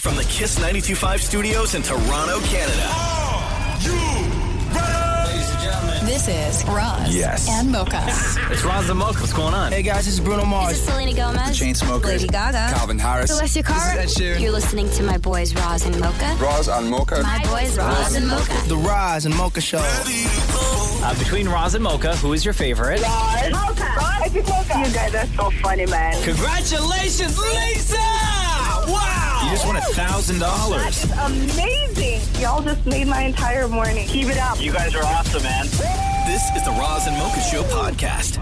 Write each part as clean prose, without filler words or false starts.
From the Kiss 92.5 studios in Toronto, Canada. Are you ready? Ladies and gentlemen. This is Roz and Mocha. It's Roz and Mocha. What's going on? Hey guys, this is Bruno Mars. This is Selena Gomez. The Chainsmokers. Lady Gaga. Calvin Harris. Alessia Cara. This is Ed Sheeran. You're listening to my boys Roz and Mocha. Roz and Mocha. My boys Roz and Mocha. The Roz and Mocha Show. Between Roz and Mocha, who is your favorite? Roz. Mocha. Roz. Mocha. You guys are so funny, man. Congratulations, Lisa! Wow! You just won $1,000. That is amazing. Y'all just made my entire morning. Keep it up. You guys are awesome, man. This is the Roz and Mocha Show podcast.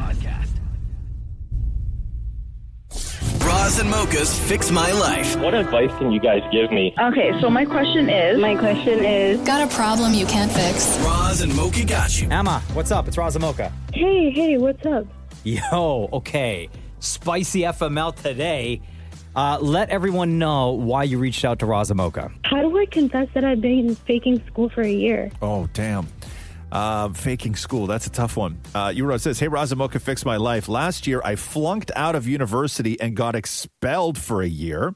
Roz and Mocha's Fix My Life. What advice can you guys give me? Okay, so my question is... Got a problem you can't fix? Roz and Mocha got you. Emma, what's up? It's Roz and Mocha. Hey, what's up? Yo, okay. Spicy FML today. Let everyone know why you reached out to Roz and Mocha. How do I confess that I've been faking school for a year? Oh, damn. Faking school, that's a tough one. You wrote this, hey, Roz and Mocha, fix my life. Last year, I flunked out of university and got expelled for a year.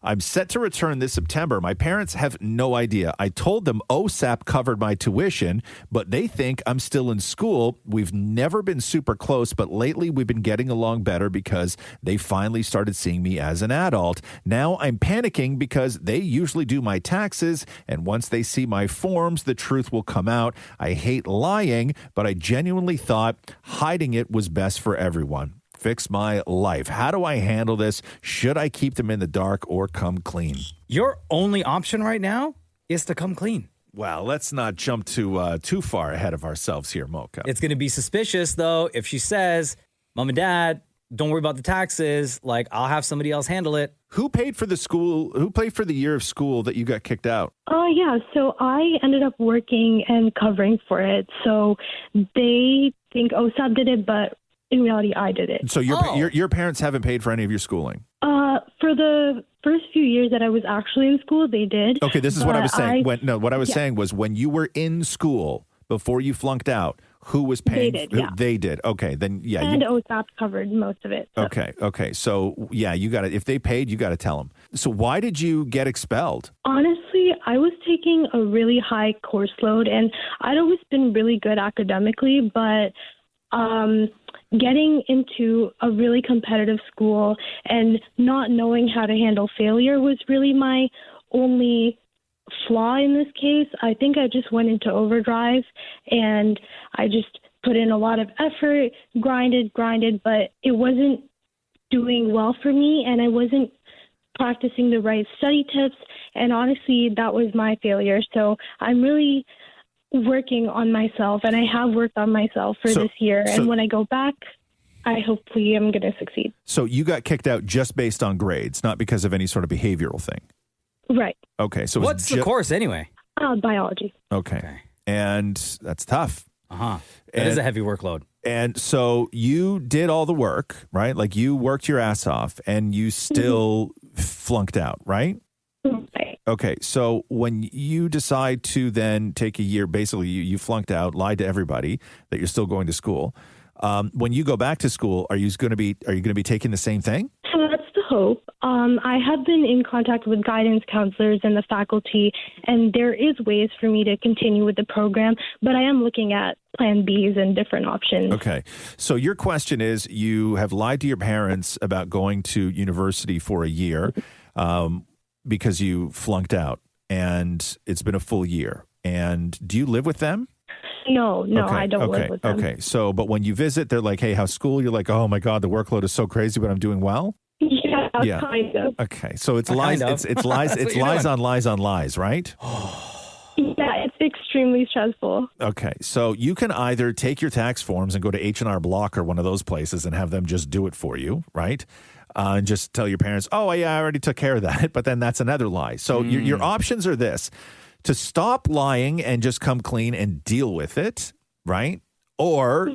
I'm set to return this September. My parents have no idea. I told them OSAP covered my tuition, but they think I'm still in school. We've never been super close, but lately we've been getting along better because they finally started seeing me as an adult. Now I'm panicking because they usually do my taxes, and once they see my forms, the truth will come out. I hate lying, but I genuinely thought hiding it was best for everyone. Fix my life. How do I handle this? Should I keep them in the dark or come clean? Your only option right now is to come clean. Well, let's not jump too far ahead of ourselves here, Mocha. It's going to be suspicious, though, if she says, Mom and Dad, don't worry about the taxes. Like, I'll have somebody else handle it. Who paid for the school? Who paid for the year of school that you got kicked out? Yeah, so I ended up working and covering for it. So they think OSAP did it, but in reality, I did it. So your parents haven't paid for any of your schooling? For the first few years that I was actually in school, they did. Okay, this is what I was saying. What I was saying was when you were in school, before you flunked out, who was paying? They did, yeah. They did. Okay, then, yeah. And OSAP covered most of it. So. Okay. So, yeah, you got to, if they paid, you got to tell them. So why did you get expelled? Honestly, I was taking a really high course load, and I'd always been really good academically, but getting into a really competitive school and not knowing how to handle failure was really my only flaw in this case. I think I just went into overdrive and I just put in a lot of effort, grinded, but it wasn't doing well for me and I wasn't practicing the right study tips. And honestly, that was my failure. So I'm really working on myself, and I have worked on myself for this year. And when I go back, I hopefully am going to succeed. So you got kicked out just based on grades, not because of any sort of behavioral thing? Right. Okay. So what's the course anyway? Biology. Okay. And that's tough. It is a heavy workload. And so you did all the work, right? Like you worked your ass off and you still flunked out, right? Right. Okay, so when you decide to then take a year, basically you flunked out, lied to everybody that you're still going to school. When you go back to school, are you going to be taking the same thing? So that's the hope. I have been in contact with guidance counselors and the faculty, and there is ways for me to continue with the program, but I am looking at plan Bs and different options. Okay, so your question is you have lied to your parents about going to university for a year. Because you flunked out and it's been a full year. And do you live with them? No, I don't live with them. Okay, so, but when you visit, they're like, hey, how's school? You're like, oh my God, the workload is so crazy, but I'm doing well? Yeah. Kind of. Okay, so it's lies, it's lies, it's lies on lies on lies, right? Yeah, it's extremely stressful. Okay, so you can either take your tax forms and go to H&R Block or one of those places and have them just do it for you, right? And just tell your parents, oh, yeah, I already took care of that. But then that's another lie. So your options are this: to stop lying and just come clean and deal with it, right? Or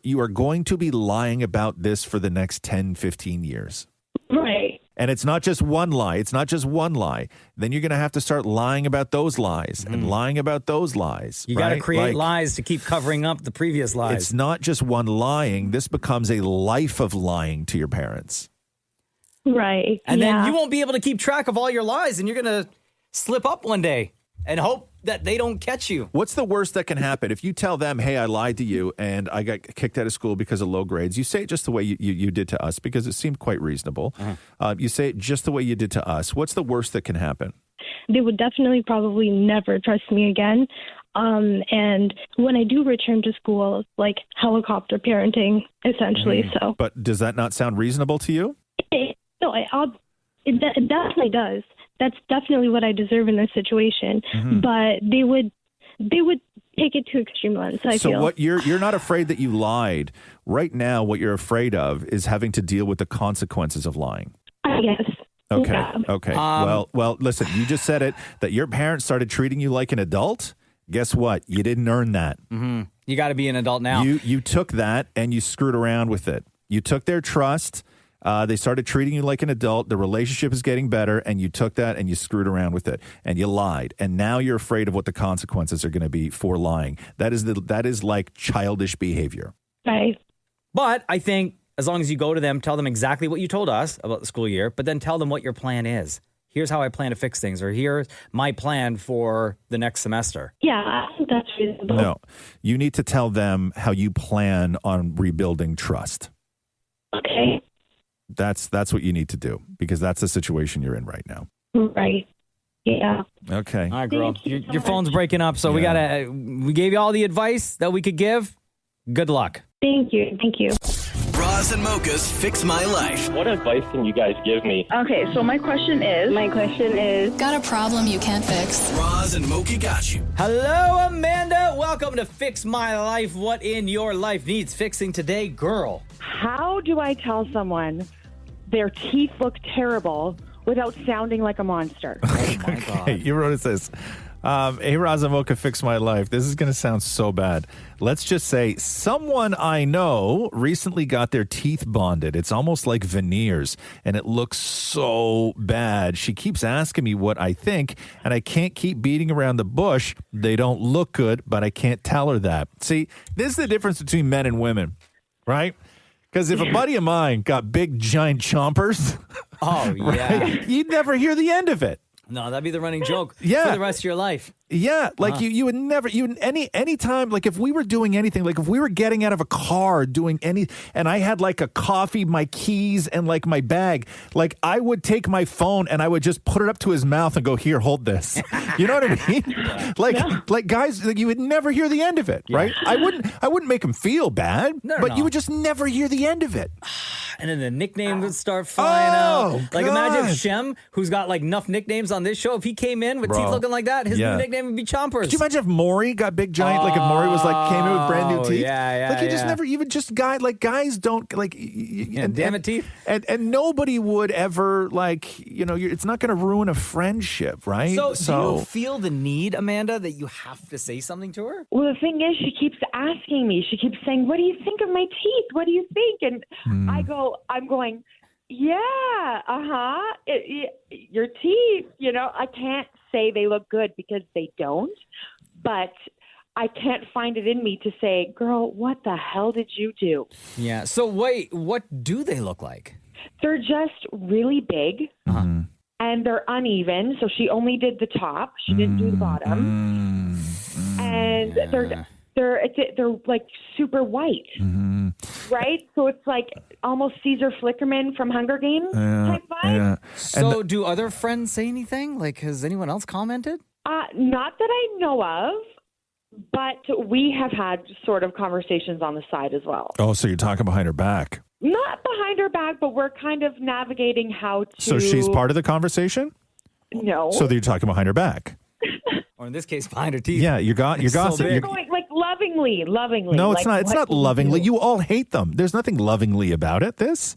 you are going to be lying about this for the next 10, 15 years. Right. And it's not just one lie. It's not just one lie. Then you're going to have to start lying about those lies and lying about those lies. You got to create lies to keep covering up the previous lies. It's not just one lying. This becomes a life of lying to your parents. Right. And yeah. then you won't be able to keep track of all your lies, and you're going to slip up one day and hope that they don't catch you. What's the worst that can happen? If you tell them, hey, I lied to you and I got kicked out of school because of low grades, you say it just the way you did to us because it seemed quite reasonable. You say it just the way you did to us. What's the worst that can happen? They would definitely probably never trust me again. And when I do return to school, like helicopter parenting, essentially. So, But does that not sound reasonable to you? it definitely does. That's definitely what I deserve in this situation. But they would take it to extreme lengths, I feel. So what you're not afraid that you lied. Right now, what you're afraid of is having to deal with the consequences of lying. I guess. Okay. Yeah. Okay. Well, listen, you just said it, that your parents started treating you like an adult. Guess what? You didn't earn that. You got to be an adult now. You took that and you screwed around with it. You took their trust. They started treating you like an adult. The relationship is getting better, and you took that and you screwed around with it, and you lied. And now you're afraid of what the consequences are going to be for lying. That is like childish behavior. Right. But I think as long as you go to them, tell them exactly what you told us about the school year, but then tell them what your plan is. Here's how I plan to fix things, or here's my plan for the next semester. Yeah, I think that's reasonable. No, you need to tell them how you plan on rebuilding trust. Okay. That's what you need to do, because that's the situation you're in right now. Right. Yeah. Okay. All right, girl. Thank you so Your phone's breaking up, so we gave you all the advice that we could give. Good luck. Thank you. Thank you. Roz and Mocha's Fix My Life. What advice can you guys give me? Okay, so my question is, Got a problem you can't fix? Roz and Mocha got you. Hello, Amanda. Welcome to Fix My Life. What in your life needs fixing today, girl? how do I tell someone their teeth look terrible without sounding like a monster? Oh, my God. Hey, you wrote it says, hey, Roz Mocha, fix my life. This is going to sound so bad. Let's just say someone I know recently got their teeth bonded. It's almost like veneers, and it looks so bad. She keeps asking me what I think, and I can't keep beating around the bush. They don't look good, but I can't tell her that. See, this is the difference between men and women, right? Because if a buddy of mine got big, giant chompers, Oh, yeah. right, you'd never hear the end of it. No, that'd be the running joke for Yeah. the rest of your life. Yeah, like you would never, any time, like if we were doing anything, like if we were getting out of a car doing and I had like a coffee, my keys, and like my bag, like I would take my phone and I would just put it up to his mouth and go, here, hold this. You know what I mean? Like guys, like you would never hear the end of it, right? I wouldn't make him feel bad, but you would just never hear the end of it. And then the nickname would start flying out. Like imagine if God. Shem, who's got like enough nicknames on this show, if he came in with Bro. teeth looking like that, his Yeah. new nickname would be Chompers. Could you imagine if Maury got big giant, like if Maury was like came in with brand new teeth? yeah, like you just yeah. never even just guys don't like damn it, teeth. And nobody would ever like, it's not going to ruin a friendship, right? So do you feel the need, Amanda, that you have to say something to her? Well, the thing is, she keeps asking me. She keeps saying, what do you think of my teeth? What do you think? And I'm going, yeah, your teeth, I can't say they look good because they don't, but I can't find it in me to say, girl, what the hell did you do? Yeah. So wait, what do they look like? They're just really big and they're uneven. So she only did the top. She didn't do the bottom. And they're like super white, right? So it's like almost Caesar Flickerman from Hunger Games type vibe. Yeah. So do other friends say anything? Like, has anyone else commented? Not that I know of, but we have had sort of conversations on the side as well. Oh, so you're talking behind her back. Not behind her back, but we're kind of navigating how to... So she's part of the conversation? No. So you're talking behind her back? Or in this case, behind her teeth. Yeah, you're gossiping. big. Going, like lovingly. No, it's like, not. It's what not do you lovingly. do? You all hate them. There's nothing lovingly about it. This.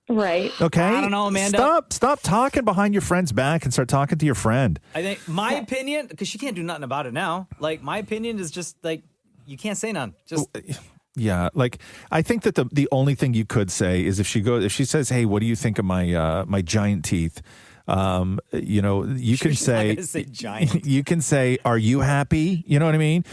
Right. Okay. I don't know, Amanda. Stop talking behind your friend's back and start talking to your friend. I think my opinion, because she can't do nothing about it now. Like my opinion is just like you can't say none. Just Yeah, like I think that the only thing you could say is if she says, "Hey, what do you think of my my giant teeth?" You know, you can say, giant. you can say, are you happy? You know what I mean?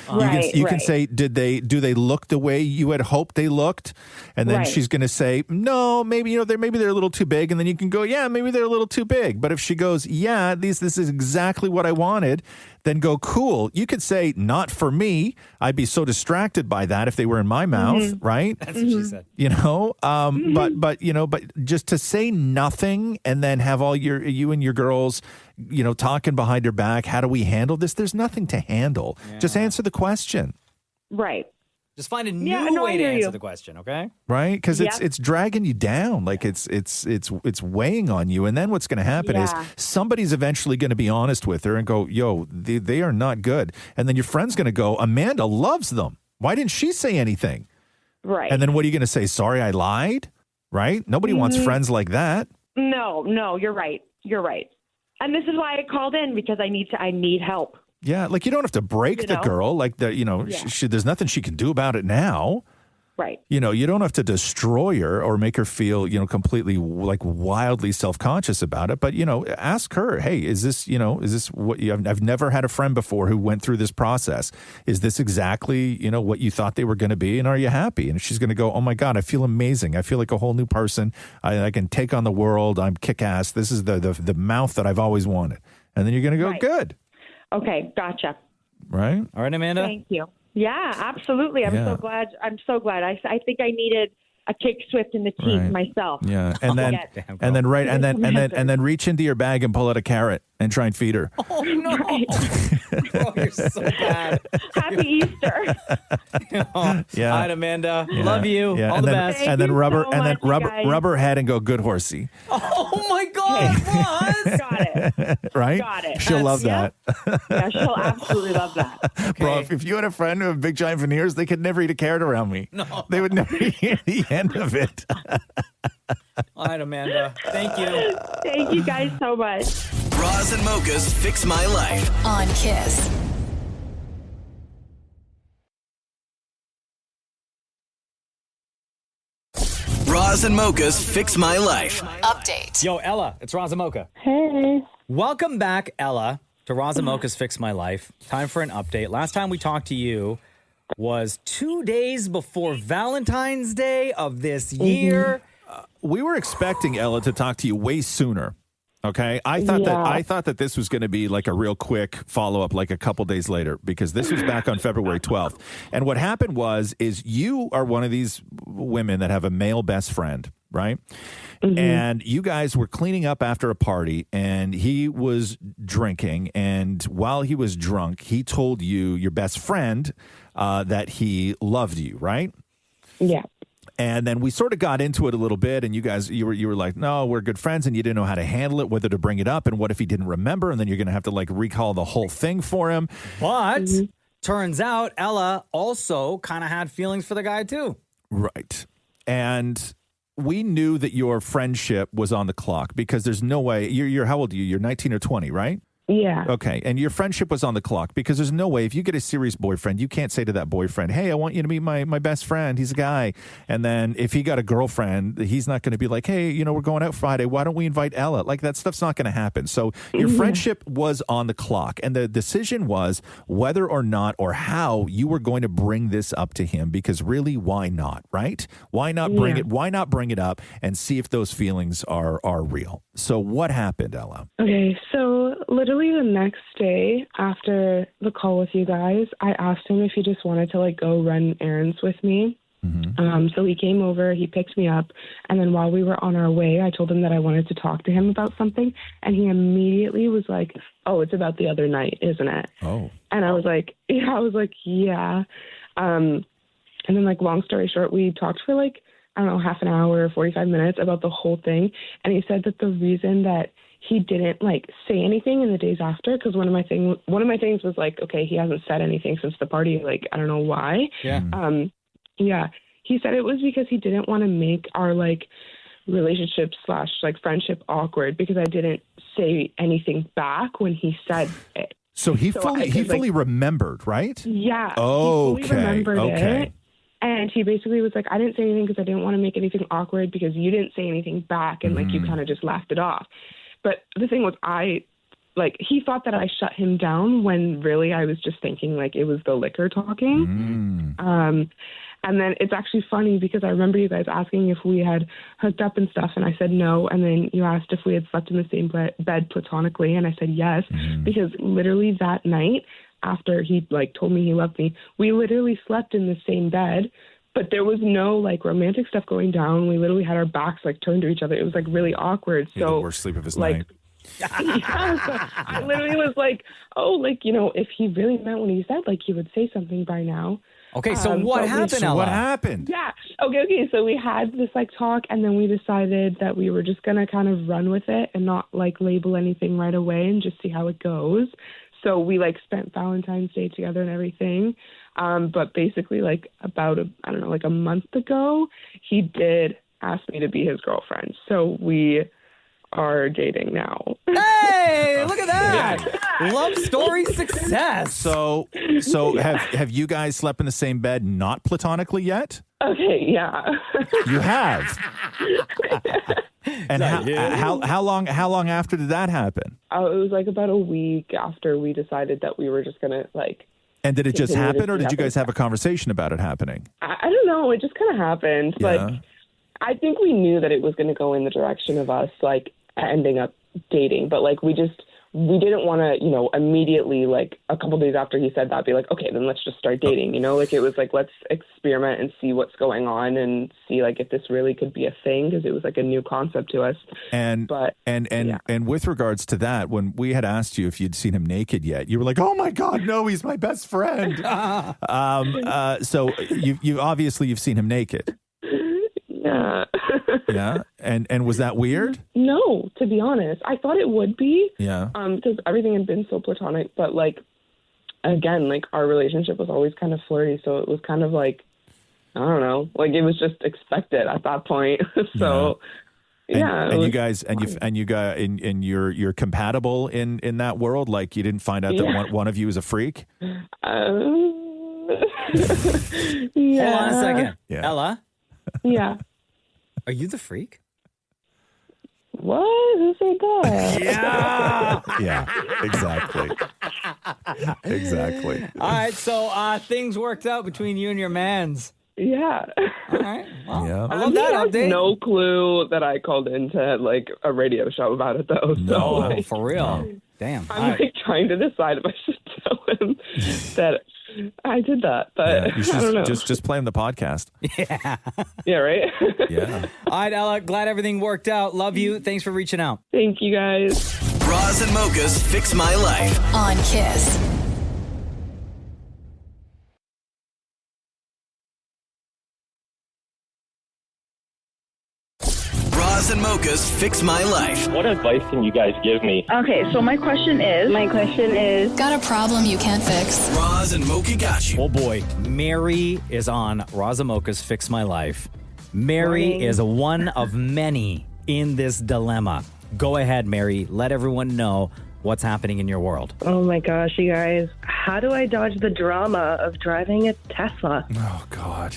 You can say, do they look the way you had hoped they looked? And then she's going to say, no, maybe, you know, maybe they're a little too big. And then you can go, yeah, maybe they're a little too big. But if she goes, yeah, this is exactly what I wanted, then go, cool. You could say, not for me. I'd be so distracted by that if they were in my mouth, right? That's what she said. You know, but you know, but just to say nothing and then have all you and your girls, you know, talking behind your back. How do we handle this? There's nothing to handle. Yeah. Just answer the question. Right. Just find a new way to answer the question, okay? Right? Because it's dragging you down, like it's weighing on you. And then what's going to happen is somebody's eventually going to be honest with her and go, "Yo, they are not good." And then your friend's going to go, "Amanda loves them. Why didn't she say anything?" Right. And then what are you going to say? "Sorry, I lied." Right? Nobody wants friends like that. No, you're right. You're right. And this is why I called in, because I need help. Yeah, like you don't have to break the girl. Like there's nothing she can do about it now. Right. You know, you don't have to destroy her or make her feel, you know, completely like wildly self-conscious about it. But, you know, ask her, hey, is this what I've never had a friend before who went through this process. Is this exactly, you know, what you thought they were going to be? And are you happy? And she's going to go, oh my God, I feel amazing. I feel like a whole new person. I can take on the world. I'm kick-ass. This is the mouth that I've always wanted. And then you're going to go, good. Okay, gotcha. Right? All right, Amanda? Thank you. Yeah, absolutely. I'm so glad. I think I needed a kick swift in the teeth myself. Yeah, and then reach into your bag and pull out a carrot and try and feed her. Oh no! Oh, you're so bad. Happy Easter. Yeah. All right, Amanda. Yeah. Love you. Yeah. All the best. And then rubber guys. rubber head and go, good horsey. Oh my God, Roz! Got it. Right? Got it. She'll love that. Yeah, she'll absolutely love that. Okay. Bro, if you had a friend who had big giant veneers, they could never eat a carrot around me. No. They would never hear the end of it. All right, Amanda. Thank you. Thank you guys so much. Roz and Mocha's Fix My Life. On Kiss. Roz and Mocha's Fix My Life. Update. Yo, Ella, it's Roz and Mocha. Hey. Welcome back, Ella, to Roz and Mocha's Fix My Life. Time for an update. Last time we talked to you was 2 days before Valentine's Day of this year. We were expecting Ella to talk to you way sooner. Okay, I thought that this was going to be like a real quick follow up, like a couple days later, because this was back on February 12th. And what happened is you are one of these women that have a male best friend, right? Mm-hmm. And you guys were cleaning up after a party, and he was drinking. And while he was drunk, he told you, your best friend, that he loved you, right? Yeah. And then we sort of got into it a little bit, and you were like, no, we're good friends, and you didn't know how to handle it, whether to bring it up, and what if he didn't remember, and then you're going to have to like recall the whole thing for him. But turns out Ella also kind of had feelings for the guy too. Right. And we knew that your friendship was on the clock because there's no way, you're how old are you? You're 19 or 20, right? Yeah. Okay. And your friendship was on the clock because there's no way, if you get a serious boyfriend, you can't say to that boyfriend, hey, I want you to meet my best friend. He's a guy. And then if he got a girlfriend, he's not going to be like, hey, we're going out Friday. Why don't we invite Ella? Like, that stuff's not going to happen. So your friendship was on the clock. And the decision was whether or not or how you were going to bring this up to him, because really, why not? Right? Why not bring it? Why not bring it up and see if those feelings are real? So what happened, Ella? Okay, so literally the next day after the call with you guys, I asked him if he just wanted to like go run errands with me. Mm-hmm. So he came over, he picked me up, and then while we were on our way, I told him that I wanted to talk to him about something, and he immediately was like, oh, it's about the other night, isn't it? Oh. And I was like, yeah. And then, like, long story short, we talked for like, I don't know, half an hour, 45 minutes about the whole thing. And he said that the reason that he didn't like say anything in the days after, because one of my things was like, okay, he hasn't said anything since the party. Like, I don't know why. Yeah. Yeah. He said it was because he didn't want to make our like relationship / like friendship awkward, because I didn't say anything back when he said it. So he fully remembered, right? Yeah. Okay. He fully remembered it. And he basically was like, I didn't say anything because I didn't want to make anything awkward because you didn't say anything back, and like you kind of just laughed it off. But the thing was, he thought that I shut him down when really I was just thinking like it was the liquor talking. And then it's actually funny because I remember you guys asking if we had hooked up and stuff, and I said no. And then you asked if we had slept in the same bed platonically, and I said yes, because literally that night after he like told me he loved me, we literally slept in the same bed, but there was no like romantic stuff going down. We literally had our backs like turned to each other. It was like really awkward. So the worst sleep of his like, night. Yeah, so I literally was like, oh, like, you know, if he really meant what he said, like he would say something by now. Okay, so what happened, Ella? What happened? Yeah. Okay. So we had this like talk, and then we decided that we were just gonna kind of run with it and not like label anything right away and just see how it goes. So we like spent Valentine's Day together and everything. But basically, like about a month ago, he did ask me to be his girlfriend. So we are dating now. Hey, look at that. Love story success. So have you guys slept in the same bed not platonically yet? Okay, yeah. You have. And how long after did that happen? It was like about a week after we decided that we were just gonna like. And did it just happen, or did you guys have a conversation about it happening? I don't know. It just kind of happened. Yeah. Like, I think we knew that it was going to go in the direction of us like ending up dating, but like we didn't want to, you know, immediately like a couple days after he said that be like, okay, then let's just start dating, you know, like it was like, let's experiment and see what's going on and see like if this really could be a thing, because it was like a new concept to us. And with regards to that, when we had asked you if you'd seen him naked yet, you were like, oh my God, no, he's my best friend. So you obviously you've seen him naked. Yeah. Yeah. And was that weird? No, to be honest. I thought it would be. Yeah. Because everything had been so platonic. But, like, again, like, our relationship was always kind of flirty. So it was kind of like, I don't know. Like, it was just expected at that point. So, yeah. And you guys, you're compatible in that world? Like, you didn't find out that one of you is a freak? Yeah. Hold on a second. Yeah. Ella? Yeah. Are you the freak? What? Who said that? Yeah. Yeah, exactly. Exactly. All right, so things worked out between you and your mans. Yeah. All right. Well, Yeah. I love that update. No clue that I called into like a radio show about it though. So, No, like, for real. Damn. I'm like trying to decide if I should tell him that I did that, but You should I don't know. just play him the podcast. Yeah. Yeah, right? Yeah. All right, Ella, glad everything worked out. Love you. Thanks for reaching out. Thank you, guys. Roz and Mocha's Fix My Life. On Kiss. Roz and Mocha's Fix My Life. What advice can you guys give me? Okay, so my question is... Got a problem you can't fix? Roz and Mocha got you. Oh, boy. Mary is on Roz and Mocha's Fix My Life. Mary is one of many in this dilemma. Go ahead, Mary. Let everyone know what's happening in your world. Oh my gosh, you guys. How do I dodge the drama of driving a Tesla? Oh, God.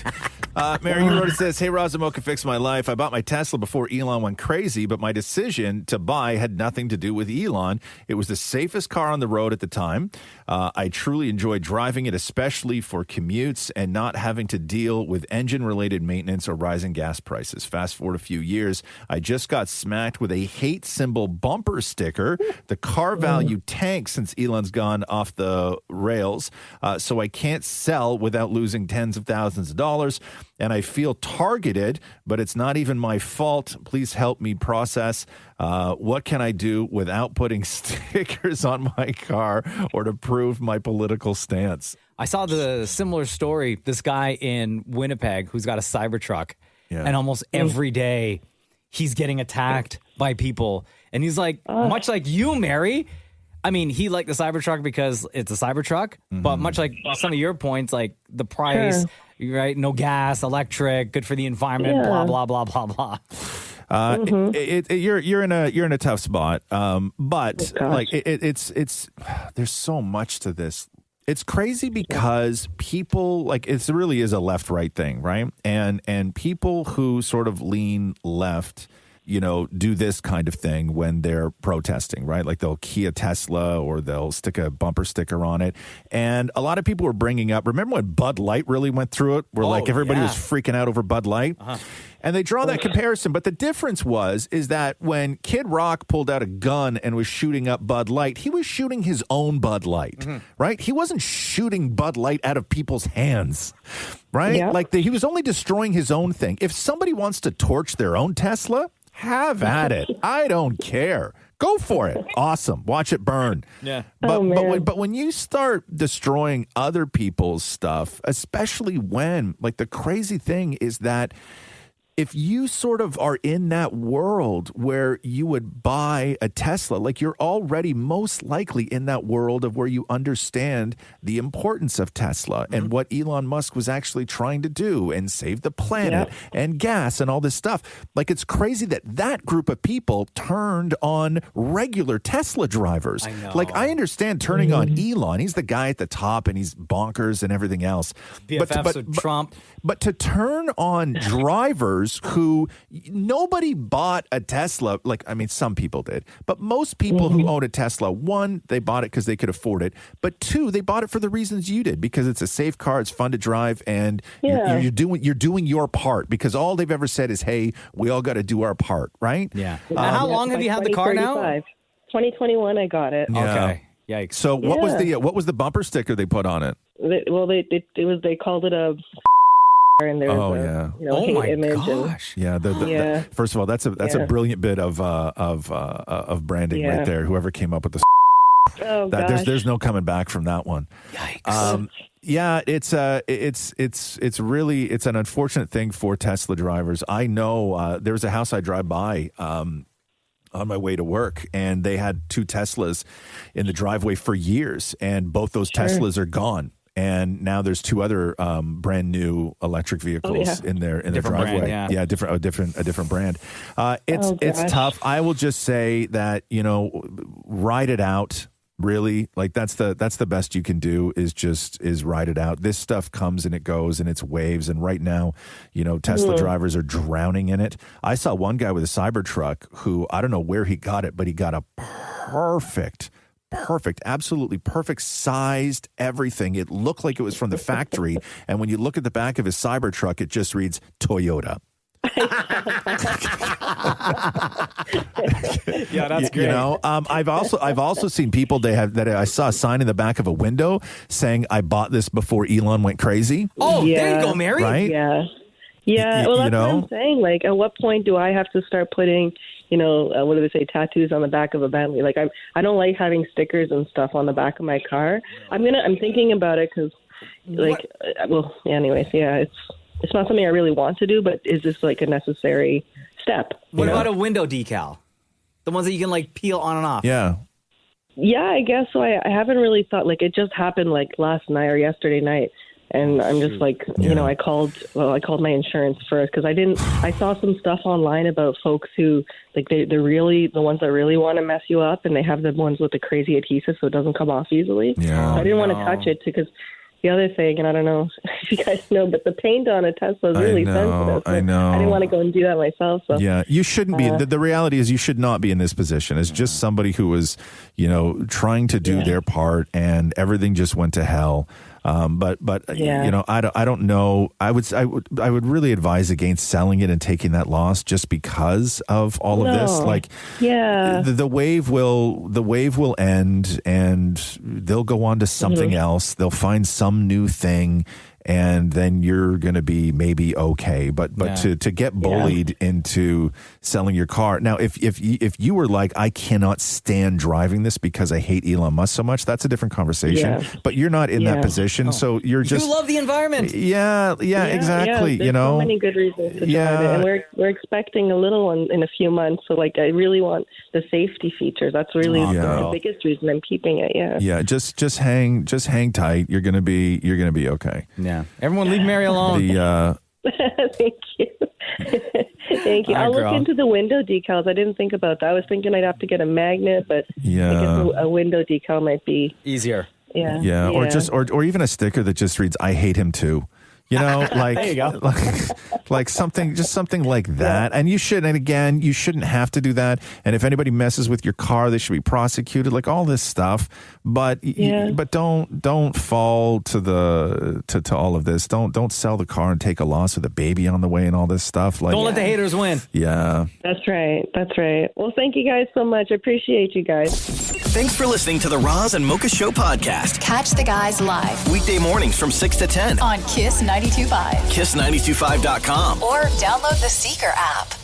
Mary, you wrote it says, hey, Roz and Mocha, fix my life. I bought my Tesla before Elon went crazy, but my decision to buy had nothing to do with Elon. It was the safest car on the road at the time. I truly enjoyed driving it, especially for commutes and not having to deal with engine-related maintenance or rising gas prices. Fast forward a few years, I just got smacked with a hate symbol bumper sticker. The car value tanked since Elon's gone off the rails, so I can't sell without losing tens of thousands of dollars. And I feel targeted, but it's not even my fault. Please help me process. What can I do without putting stickers on my car or to prove my political stance? I saw the similar story. This guy in Winnipeg who's got a Cybertruck, and almost every day he's getting attacked by people. And he's like, much like you, Mary. I mean, he liked the Cybertruck because it's a Cybertruck, but much like some of your points, like the price, right? No gas, electric, good for the environment, blah, blah, blah, blah, blah. You're in a tough spot, but like it's there's so much to this. It's crazy because people like it really is a left-right thing, right? And people who sort of lean left, do this kind of thing when they're protesting, right? Like they'll key a Tesla or they'll stick a bumper sticker on it. And a lot of people were bringing up, remember when Bud Light really went through it? Where like everybody was freaking out over Bud Light? And they draw that comparison. But the difference is that when Kid Rock pulled out a gun and was shooting up Bud Light, he was shooting his own Bud Light, right? He wasn't shooting Bud Light out of people's hands, right? Yep. Like he was only destroying his own thing. If somebody wants to torch their own Tesla, have at it. I don't care. Go for it. Awesome. Watch it burn. Yeah. But when you start destroying other people's stuff, especially when, like, the crazy thing is that if you sort of are in that world where you would buy a Tesla, like you're already most likely in that world of where you understand the importance of Tesla and what Elon Musk was actually trying to do and save the planet and gas and all this stuff. Like, it's crazy that group of people turned on regular Tesla drivers. I know. Like, I understand turning on Elon. He's the guy at the top and he's bonkers and everything else. BFFs with Trump. But to turn on drivers who nobody bought a Tesla, like, I mean, some people did, but most people who own a Tesla, one, they bought it because they could afford it, but two, they bought it for the reasons you did, because it's a safe car, it's fun to drive, and you're doing your part, because all they've ever said is, hey, we all got to do our part, right? Yeah. Now, how long have you had the car now? 2021, I got it. Yeah. Okay. Yikes. So what was the bumper sticker they put on it? They called it a and there was a image. Gosh. Yeah, first of all, that's a brilliant bit of branding right there. Whoever came up with the there's no coming back from that one. Yikes. It's really an unfortunate thing for Tesla drivers. I know there's a house I drive by on my way to work, and they had two Teslas in the driveway for years, and both those Teslas are gone. And now there's two other brand new electric vehicles in their driveway. Brand, a different brand. It's tough. I will just say that, ride it out. Really, like that's the best you can do is ride it out. This stuff comes and it goes and it's waves. And right now, Tesla drivers are drowning in it. I saw one guy with a Cybertruck who, I don't know where he got it, but he got a perfect, absolutely perfect sized everything. It looked like it was from the factory. And when you look at the back of his Cybertruck, it just reads Toyota. Yeah, that's great. I've also seen people I saw a sign in the back of a window saying, I bought this before Elon went crazy. Oh, there you go, Mary. Right? Yeah. Well, that's what I'm saying. Like, at what point do I have to start putting, what do they say, tattoos on the back of a Bentley? Like, I don't like having stickers and stuff on the back of my car. I'm thinking about it because, it's not something I really want to do, but is this like a necessary step? What about a window decal? The ones that you can like peel on and off. Yeah. Yeah, I guess so. I haven't really thought, like, it just happened like last night or yesterday night. And I'm just like, I called my insurance first because I saw some stuff online about folks who, like, they're really the ones that really want to mess you up, and they have the ones with the crazy adhesive so it doesn't come off easily. Yeah. So I didn't want to touch it because the other thing, and I don't know if you guys know, but the paint on a Tesla is really sensitive. So I know. I didn't want to go and do that myself. So. Yeah, you shouldn't be. The reality is you should not be in this position. It's just somebody who was, trying to do their part, and everything just went to hell. But I don't know. I would really advise against selling it and taking that loss just because of all of this. Like, the wave will end, and they'll go on to something else. They'll find some new thing, and then you're going to be maybe okay. But to get bullied into selling your car. Now, if you were like, I cannot stand driving this because I hate Elon Musk so much, that's a different conversation. Yeah. But you're not in that position, so you're just. You love the environment. Yeah, exactly. There's so many good reasons to drive it, and we're expecting a little one in a few months. So, like, I really want the safety features. That's really the biggest reason I'm keeping it. Yeah. Yeah. Just hang tight. You're gonna be okay. Yeah. Everyone leave Mary alone. Thank you. Thank you. I'll look into the window decals. I didn't think about that. I was thinking I'd have to get a magnet, but I guess a window decal might be easier. Yeah. Or even a sticker that just reads, I hate him too. You know, like, There you go. like something like that. And you shouldn't, and again, you shouldn't have to do that. And if anybody messes with your car, they should be prosecuted, like all this stuff. But but don't fall to all of this. Don't sell the car and take a loss with a baby on the way and all this stuff. Like, Don't let the haters win. Yeah. That's right. That's right. Well, thank you guys so much. I appreciate you guys. Thanks for listening to the Roz and Mocha Show podcast. Catch the guys live Weekday mornings from 6 to 10. on Kiss 92.5 Kiss925.com. or download the Seeker app.